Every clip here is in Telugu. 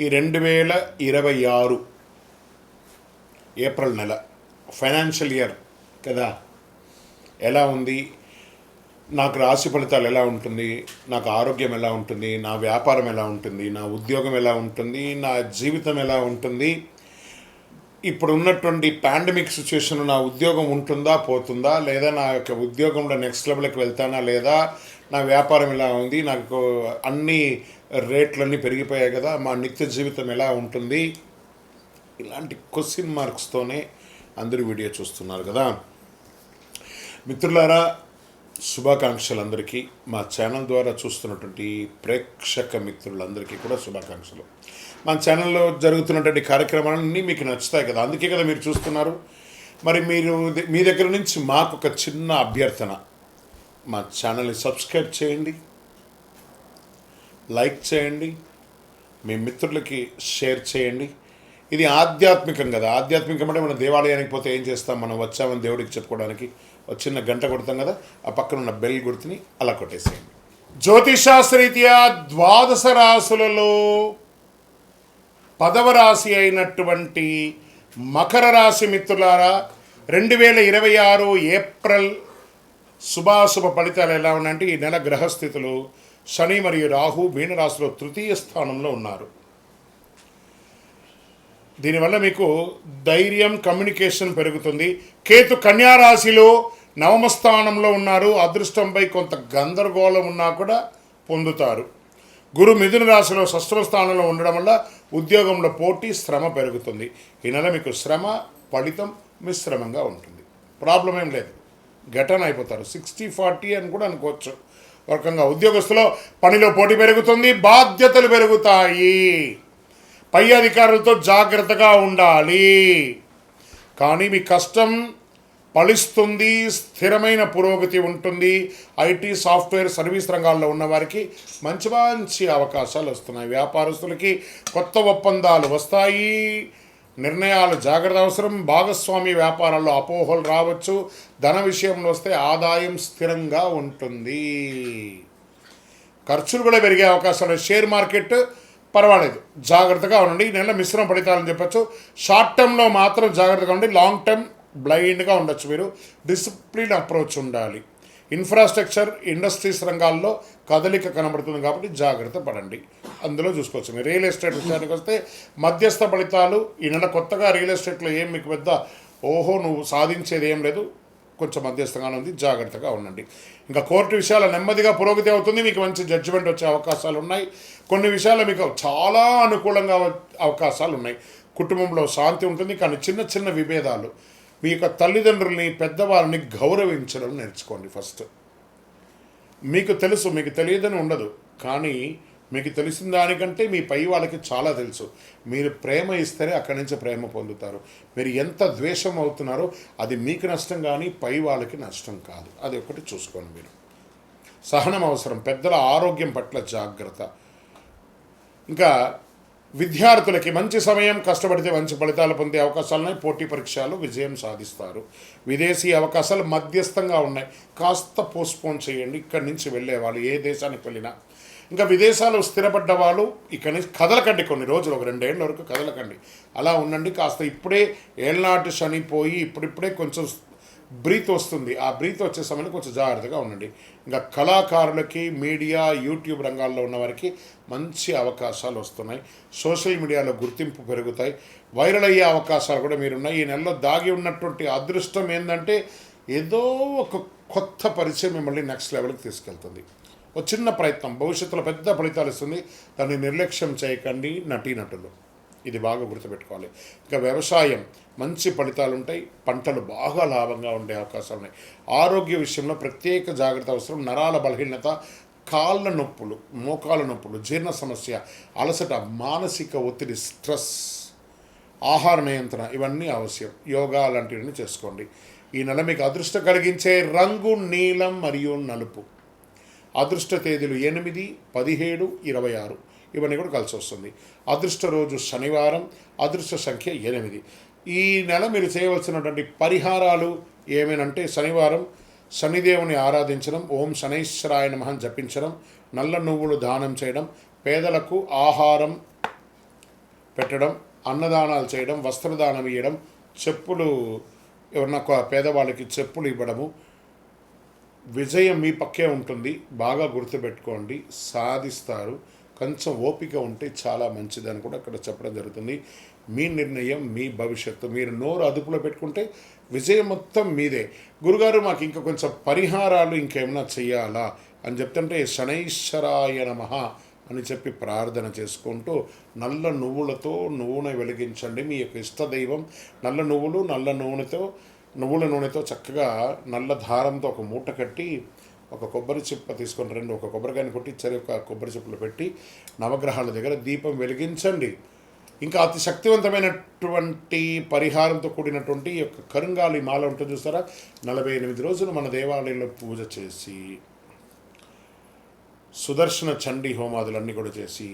ఈ 2026 ఏప్రిల్ నెల ఫైనాన్షియల్ ఇయర్ కదా, ఎలా ఉంది, నాకు రాశి ఫలితాలు ఎలా ఉంటుంది, నాకు ఆరోగ్యం ఎలా ఉంటుంది, నా వ్యాపారం ఎలా ఉంటుంది, నా ఉద్యోగం ఎలా ఉంటుంది, నా జీవితం ఎలా ఉంటుంది, ఇప్పుడు ఉన్నటువంటి పాండమిక్ సిచ్యువేషన్ నా ఉద్యోగం ఉంటుందా పోతుందా, లేదా నా యొక్క ఉద్యోగంలో నెక్స్ట్ లెవెల్కి వెళ్తానా లేదా, నా వ్యాపారం ఎలా ఉంది, నాకు అన్ని రేట్లన్నీ పెరిగిపోయాయి కదా, మా నిత్య జీవితం ఎలా ఉంటుంది, ఇలాంటి క్వశ్చన్ మార్క్స్తోనే అందరూ వీడియో చూస్తున్నారు కదా. మిత్రులారా, శుభాకాంక్షలు అందరికీ. మా ఛానల్ ద్వారా చూస్తున్నటువంటి ప్రేక్షక మిత్రులందరికీ కూడా శుభాకాంక్షలు. మా ఛానల్లో జరుగుతున్నటువంటి కార్యక్రమాలన్నీ మీకు నచ్చుతాయి కదా, అందుకే కదా మీరు చూస్తున్నారు. మరి మీ దగ్గర నుంచి మాకు ఒక చిన్న అభ్యర్థన, మా ఛానల్ని సబ్స్క్రైబ్ చేయండి, లైక్ చేయండి, మీ మిత్రులకి షేర్ చేయండి. ఇది ఆధ్యాత్మికం కదా. ఆధ్యాత్మికం అంటే మనం దేవాలయానికి పోతే ఏం చేస్తాం, మనం వచ్చామని దేవుడికి చెప్పుకోవడానికి ఒక చిన్న గంట కొడతాం కదా, ఆ పక్కన ఉన్న బెల్ గుర్తుని అలా కొట్టేసేయండి. జ్యోతిషాస్త్రరీత్యా 12 రాశులలో 10వ రాశి అయినటువంటి మకర రాశి మిత్రులారా, 2026 ఏప్రిల్ శుభాశుభ ఫలితాలు ఎలా ఉన్నాయంటే, ఈ నెల గ్రహస్థితులు శని మరియు రాహు మీనరాశిలో 3వ స్థానంలో ఉన్నారు. దీనివల్ల మీకు ధైర్యం, కమ్యూనికేషన్ పెరుగుతుంది. కేతు కన్యారాశిలో 9వ స్థానంలో ఉన్నారు. అదృష్టంపై కొంత గందరగోళం ఉన్నా కూడా పొందుతారు. గురు మిథున రాశిలో 6వ స్థానంలో ఉండడం వల్ల ఉద్యోగంలో పోటీ, శ్రమ పెరుగుతుంది. ఈ నెల మీకు శ్రమ ఫలితం మిశ్రమంగా ఉంటుంది. ప్రాబ్లం ఏం లేదు, ఘటన అయిపోతారు. 60-40 అని కూడా అనుకోవచ్చు. ఒక రకంగా ఉద్యోగస్తులో పనిలో పోటీ పెరుగుతుంది, బాధ్యతలు పెరుగుతాయి, పై అధికారులతో జాగ్రత్తగా ఉండాలి. కానీ మీ కష్టం ఫలిస్తుంది, స్థిరమైన పురోగతి ఉంటుంది. ఐటీ, సాఫ్ట్వేర్, సర్వీస్ రంగాల్లో ఉన్నవారికి మంచి మంచి అవకాశాలు వస్తున్నాయి. వ్యాపారస్తులకి కొత్త ఒప్పందాలు వస్తాయి. నిర్ణయాలు జాగ్రత్త అవసరం. భాగస్వామి వ్యాపారాల్లో అపోహలు రావచ్చు. ధన విషయంలో వస్తే ఆదాయం స్థిరంగా ఉంటుంది. ఖర్చులు కూడా పెరిగే అవకాశాలు. షేర్ మార్కెట్ పర్వాలేదు, జాగ్రత్తగా ఉండండి. ఈ నెల మిశ్రమ ఫలితాలని చెప్పచ్చు. షార్ట్ టర్మ్లో మాత్రం జాగ్రత్తగా ఉండి, లాంగ్ టర్మ్ బ్లైండ్గా ఉండొచ్చు. మీరు డిసిప్లిన్ అప్రోచ్ ఉండాలి. ఇన్ఫ్రాస్ట్రక్చర్, ఇండస్ట్రీస్ రంగాల్లో కదలిక కనబడుతుంది కాబట్టి జాగ్రత్త పడండి. అందులో చూసుకోవచ్చు. మీరు రియల్ ఎస్టేట్ విషయానికి వస్తే మధ్యస్థ ఫలితాలు. ఈ నెల కొత్తగా రియల్ ఎస్టేట్లో ఏం మీకు పెద్ద నువ్వు సాధించేది ఏం లేదు, కొంచెం మధ్యస్థంగానే ఉంది, జాగ్రత్తగా ఉండండి. ఇంకా కోర్టు విషయాల నెమ్మదిగా పురోగతి అవుతుంది. మీకు మంచి జడ్జిమెంట్ వచ్చే అవకాశాలు ఉన్నాయి. కొన్ని విషయాలు మీకు చాలా అనుకూలంగా అవకాశాలు ఉన్నాయి. కుటుంబంలో శాంతి ఉంటుంది. కానీ చిన్న చిన్న విభేదాలు. మీ యొక్క తల్లిదండ్రుల్ని, పెద్దవాళ్ళని గౌరవించడం నేర్చుకోండి. ఫస్ట్ మీకు తెలుసు, మీకు తెలియదని ఉండదు, కానీ మీకు తెలిసిన దానికంటే మీ పై వాళ్ళకి చాలా తెలుసు. మీరు ప్రేమ ఇస్తేనే అక్కడి నుంచి ప్రేమ పొందుతారు. మీరు ఎంత ద్వేషం అవుతున్నారో అది మీకు నష్టం, కానీ పై వాళ్ళకి నష్టం కాదు. అది ఒకటి చూసుకోండి. మీరు సహనం అవసరం. పెద్దల ఆరోగ్యం పట్ల జాగ్రత్త. ఇంకా విద్యార్థులకి మంచి సమయం, కష్టపడితే మంచి ఫలితాలు పొందే అవకాశాలున్నాయి. పోటీ పరీక్షలు విజయం సాధిస్తారు. విదేశీ అవకాశాలు మధ్యస్థంగా ఉన్నాయి, కాస్త పోస్ట్పోన్ చేయండి. ఇక్కడి నుంచి వెళ్ళేవాళ్ళు ఏ దేశానికి వెళ్ళినా. ఇంకా విదేశాలు స్థిరపడ్డ వాళ్ళు ఇక్కడి నుంచి కదలకండి. కొన్ని రోజులు, ఒక 2 ఏళ్ళ వరకు కదలకండి. అలా ఉండండి. కాస్త ఇప్పుడే ఏళ్ళనాటి శనిపోయి ఇప్పుడిప్పుడే కొంచెం బ్రీత్ వస్తుంది. ఆ బ్రీత్ వచ్చే సమయంలో కొంచెం జాగ్రత్తగా ఉండండి. ఇంకా కళాకారులకి, మీడియా, యూట్యూబ్ రంగాల్లో ఉన్న వారికి మంచి అవకాశాలు వస్తున్నాయి. సోషల్ మీడియాలో గుర్తింపు పెరుగుతాయి. వైరల్ అయ్యే అవకాశాలు కూడా మీరున్నాయి. ఈ నెలలో దాగి ఉన్నటువంటి అదృష్టం ఏంటంటే, ఏదో ఒక కొత్త పరిచయం మిమ్మల్ని నెక్స్ట్ లెవెల్కి తీసుకెళ్తుంది. ఒక చిన్న ప్రయత్నం భవిష్యత్తులో పెద్ద ఫలితాలు ఇస్తుంది. దాన్ని నిర్లక్ష్యం చేయకండి నటీనటులు. ఇది బాగా గుర్తుపెట్టుకోవాలి. ఇంకా వ్యవసాయం మంచి ఫలితాలు ఉంటాయి. పంటలు బాగా లాభంగా ఉండే అవకాశాలు ఉన్నాయి. ఆరోగ్య విషయంలో ప్రత్యేక జాగ్రత్త అవసరం. నరాల బలహీనత, కాళ్ళ నొప్పులు, మోకాళ్ళ నొప్పులు, జీర్ణ సమస్య, అలసట, మానసిక ఒత్తిడి, స్ట్రెస్, ఆహార నియంత్రణ ఇవన్నీ అవశ్యం. యోగా లాంటివన్నీ చేసుకోండి. ఈ నెల మీకు అదృష్టం కలిగించే రంగు నీలం మరియు నలుపు. అదృష్ట తేదీలు 8, 17, 26 ఇవన్నీ కూడా కలిసి వస్తుంది. అదృష్ట రోజు శనివారం. అదృష్ట సంఖ్య 8. ఈ నెల మీరు చేయవలసినటువంటి పరిహారాలు ఏమేనంటే, శనివారం శనిదేవుని ఆరాధించడం, ఓం శనైశ్వరాయ నమః జపించడం, నల్ల నువ్వులు దానం చేయడం, పేదలకు ఆహారం పెట్టడం, అన్నదానాలు చేయడం, వస్త్రదానం ఇవ్వడం, చెప్పులు ఎవరన్నా పేదవాళ్ళకి చెప్పులు ఇవ్వడము. విజయం మీ పక్కే ఉంటుంది, బాగా గుర్తుపెట్టుకోండి, సాధిస్తారు. కొంచెం ఓపిక ఉంటే చాలా మంచిదని కూడా అక్కడ చెప్పడం జరుగుతుంది. మీ నిర్ణయం, మీ భవిష్యత్తు. మీరు నోరు అదుపులో పెట్టుకుంటే విజయం మొత్తం మీదే. గురుగారు మాకు ఇంకా కొంచెం పరిహారాలు ఇంకేమైనా చెయ్యాలా అని చెప్తుంటే శనైశ్వరాయ నమః అని చెప్పి ప్రార్థన చేసుకుంటూ నల్ల నువ్వులతో నూనె వెలిగించండి. మీ యొక్క ఇష్టదైవం నల్ల నువ్వులు, నువ్వుల నూనెతో చక్కగా నల్ల దారంతో ఒక మూట కట్టి ఒక కొబ్బరి చిప్ప తీసుకొని ఒక కొబ్బరికాయని కొట్టి ఒక కొబ్బరి చిప్పలు పెట్టి నవగ్రహాల దగ్గర దీపం వెలిగించండి. ఇంకా అతి శక్తివంతమైనటువంటి పరిహారంతో కూడినటువంటి ఈ యొక్క కరుంగాలి మాల ఉంటుంది చూస్తారా, 48 రోజులు మన దేవాలయంలో పూజ చేసి సుదర్శన చండీ హోమాదులన్నీ కూడా చేసి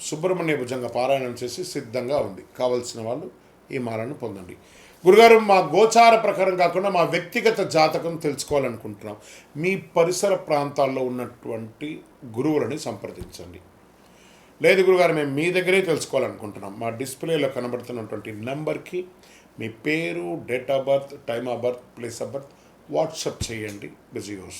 సుబ్రహ్మణ్య భుజంగా పారాయణం చేసి సిద్ధంగా ఉంది. కావలసిన వాళ్ళు ఈ మాలను పొందండి. గురుగారు మా గోచార ప్రకారం కాకుండా మా వ్యక్తిగత జాతకం తెలుసుకోవాలనుకుంటున్నాం. మీ పరిసర ప్రాంతాల్లో ఉన్నటువంటి గురువులని సంప్రదించండి. లేదు గురుగారు మేము మీ దగ్గరే తెలుసుకోవాలనుకుంటున్నాం. మా డిస్ప్లేలో కనబడుతున్నటువంటి నెంబర్కి మీ పేరు, date of birth, time of birth, place of birth WhatsApp చేయండి. బిజీగా వస్తుంది.